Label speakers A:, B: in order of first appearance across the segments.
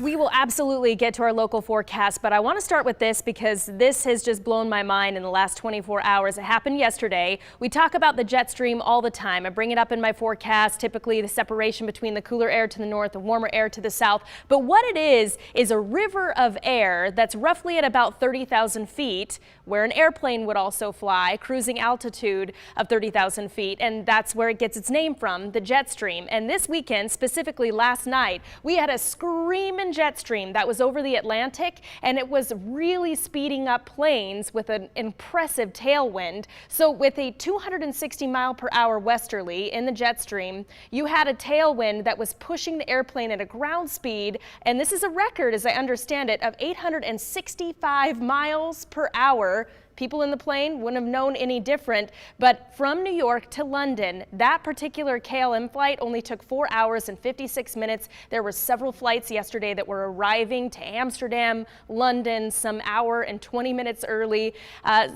A: We will absolutely get to our local forecast, but I want to start with this because this has just blown my mind in the last 24 hours. It happened yesterday. We talk about the jet stream all the time. I bring it up in my forecast, typically the separation between the cooler air to the north, the warmer air to the south. But what it is a river of air that's roughly at about 30,000 feet, where an airplane would also fly, cruising altitude of 30,000 feet. And that's where it gets its name from, the jet stream. And this weekend, specifically last night, we had a screaming jet stream that was over the Atlantic, and it was really speeding up planes with an impressive tailwind. So with a 260 mile per hour westerly in the jet stream, you had a tailwind that was pushing the airplane at a ground speed, and this is a record, as I understand it, of 865 miles per hour. People in the plane wouldn't have known any different, but from New York to London, that particular KLM flight only took 4 hours and 56 minutes. There were several flights yesterday that were arriving to Amsterdam, London, some hour and 20 minutes early.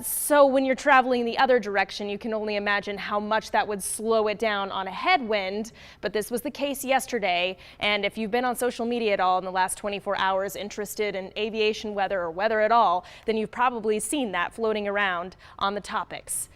A: So when you're traveling the other direction, you can only imagine how much that would slow it down on a headwind. But this was the case yesterday. And if you've been on social media at all in the last 24 hours, interested in aviation weather or weather at all, then you've probably seen that floating around on the topics.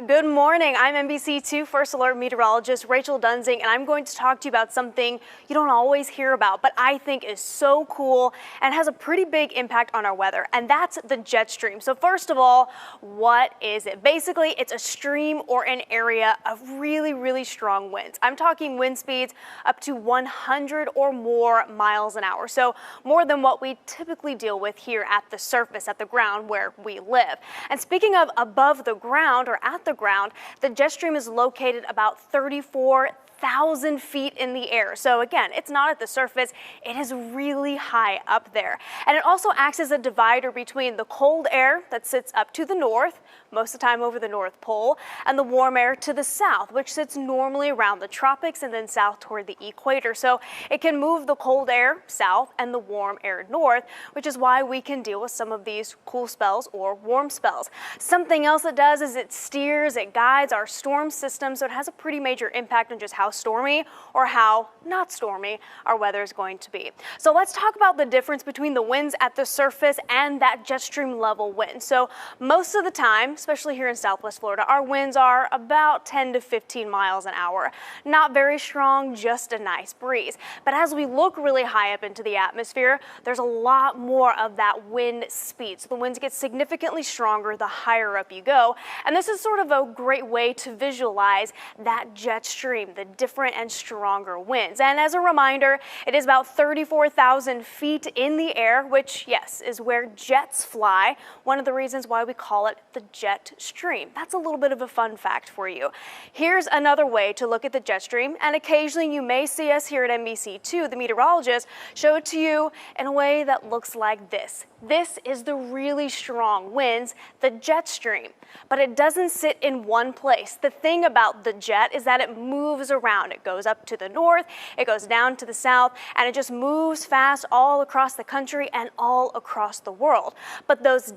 B: Good morning. I'm NBC2 First Alert Meteorologist Rachel Duensing, and I'm going to talk to you about something you don't always hear about, but I think is so cool and has a pretty big impact on our weather, and that's the jet stream. So first of all, what is it? Basically, it's a stream or an area of really, really strong winds. I'm talking wind speeds up to 100 or more miles an hour, so more than what we typically deal with here at the surface, at the ground where we live. And speaking of above the ground or at the ground, the jet stream is located about 34,000 feet in the air. So again, it's not at the surface, it is really high up there. And it also acts as a divider between the cold air that sits up to the north, most of the time over the North Pole, and the warm air to the south, which sits normally around the tropics and then south toward the equator. So it can move the cold air south and the warm air north, which is why we can deal with some of these cool spells or warm spells. Something else it does is it steers, it guides our storm system, so it has a pretty major impact on just how stormy or how not stormy our weather is going to be. So let's talk about the difference between the winds at the surface and that jet stream level wind. So most of the time, especially here in Southwest Florida, our winds are about 10 to 15 miles an hour. Not very strong, just a nice breeze. But as we look really high up into the atmosphere, there's a lot more of that wind speed. So the winds get significantly stronger the higher up you go. And this is sort of a great way to visualize that jet stream, the different and stronger winds. And as a reminder, it is about 34,000 feet in the air, which, yes, is where jets fly. One of the reasons why we call it the jet stream. That's a little bit of a fun fact for you. Here's another way to look at the jet stream, and occasionally you may see us here at NBC2, the meteorologist, show it to you in a way that looks like this. This is the really strong winds, the jet stream, but it doesn't sit in one place. The thing about the jet is that it moves around. It goes up to the north, it goes down to the south, and it just moves fast all across the country and all across the world. But those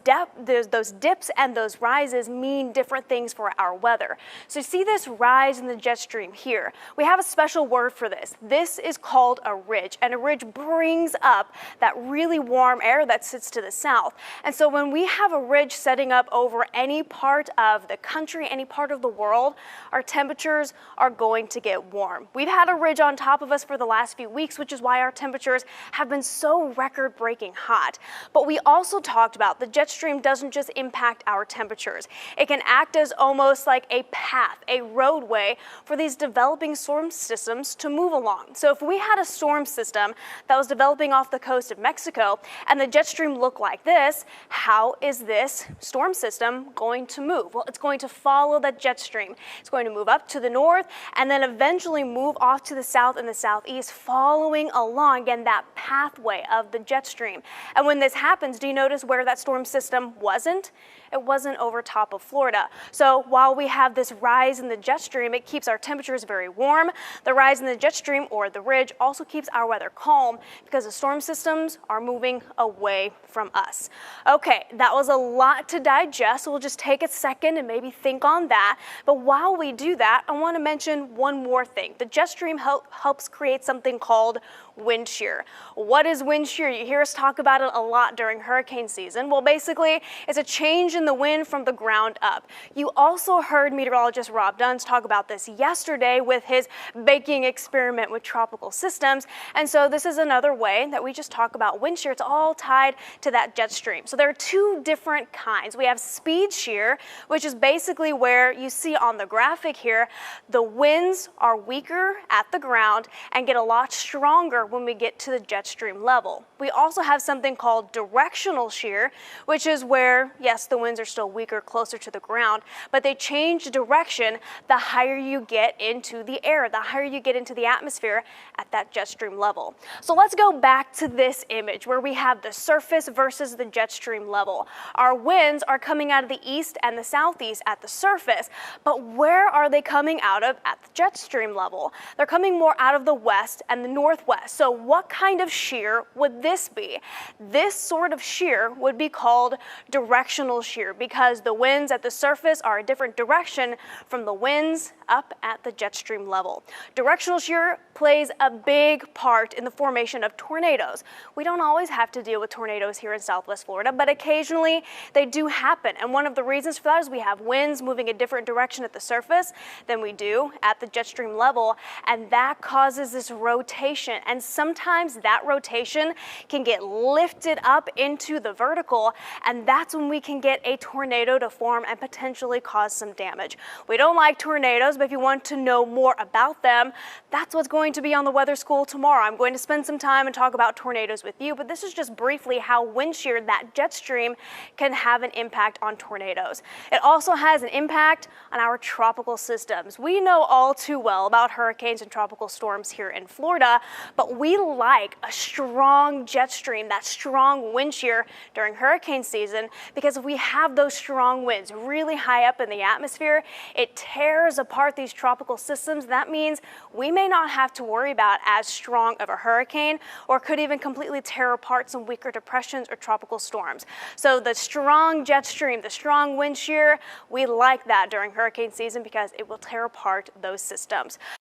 B: dips and those rises mean different things for our weather. So you see this rise in the jet stream here. We have a special word for this. This is called a ridge, and a ridge brings up that really warm air that sits to the south. And so when we have a ridge setting up over any part of the country, any part of the world, our temperatures are going to get warm. We've had a ridge on top of us for the last few weeks, which is why our temperatures have been so record-breaking hot. But we also talked about the jet stream doesn't just impact our temperatures. It can act as almost like a path, a roadway for these developing storm systems to move along. So if we had a storm system that was developing off the coast of Mexico and the jet stream looked like this, how is this storm system going to move? Well, it's going to follow that jet stream. It's going to move up to the north and then eventually move off to the south and the southeast, following along, again, that pathway of the jet stream. And when this happens, do you notice where that storm system wasn't? it wasn't over top of Florida. So while we have this rise in the jet stream, it keeps our temperatures very warm. The rise in the jet stream or the ridge also keeps our weather calm because the storm systems are moving away from us. Okay, that was a lot to digest, so we'll just take a second and maybe think on that. But while we do that, I want to mention one more thing. The jet stream helps create something called wind shear. What is wind shear? You hear us talk about it a lot during hurricane season. Well, basically, it's a change in the wind from the ground up. You also heard meteorologist Rob Duns talk about this yesterday with his baking experiment with tropical systems. And so this is another way that we just talk about wind shear. It's all tied to that jet stream. So there are two different kinds. We have speed shear, which is basically where you see on the graphic here, the winds are weaker at the ground and get a lot stronger when we get to the jet stream level. We also have something called directional shear, which is where, yes, the winds are still weaker closer to the ground, but they change direction the higher you get into the air, the higher you get into the atmosphere at that jet stream level. So let's go back to this image where we have the surface versus the jet stream level. Our winds are coming out of the east and the southeast at the surface, but where are they coming out of at the jet stream level? They're coming more out of the west and the northwest. So what kind of shear would this be? This sort of shear would be called directional shear because the winds at the surface are a different direction from the winds up at the jet stream level. Directional shear plays a big part in the formation of tornadoes. We don't always have to deal with tornadoes here in Southwest Florida, but occasionally they do happen. And one of the reasons for that is we have winds moving a different direction at the surface than we do at the jet stream level, and that causes this rotation. And sometimes that rotation can get lifted up into the vertical, and that's when we can get a tornado to form and potentially cause some damage. We don't like tornadoes, but if you want to know more about them, that's what's going to be on the Weather School tomorrow. I'm going to spend some time and talk about tornadoes with you, but this is just briefly how wind shear, that jet stream, can have an impact on tornadoes. It also has an impact on our tropical systems. We know all too well about hurricanes and tropical storms here in Florida, but we like a strong jet stream, that strong wind shear during hurricane season, because if we have those strong winds really high up in the atmosphere, it tears apart these tropical systems. That means we may not have to worry about as strong of a hurricane, or could even completely tear apart some weaker depressions or tropical storms. So the strong jet stream, the strong wind shear, we like that during hurricane season because it will tear apart those systems.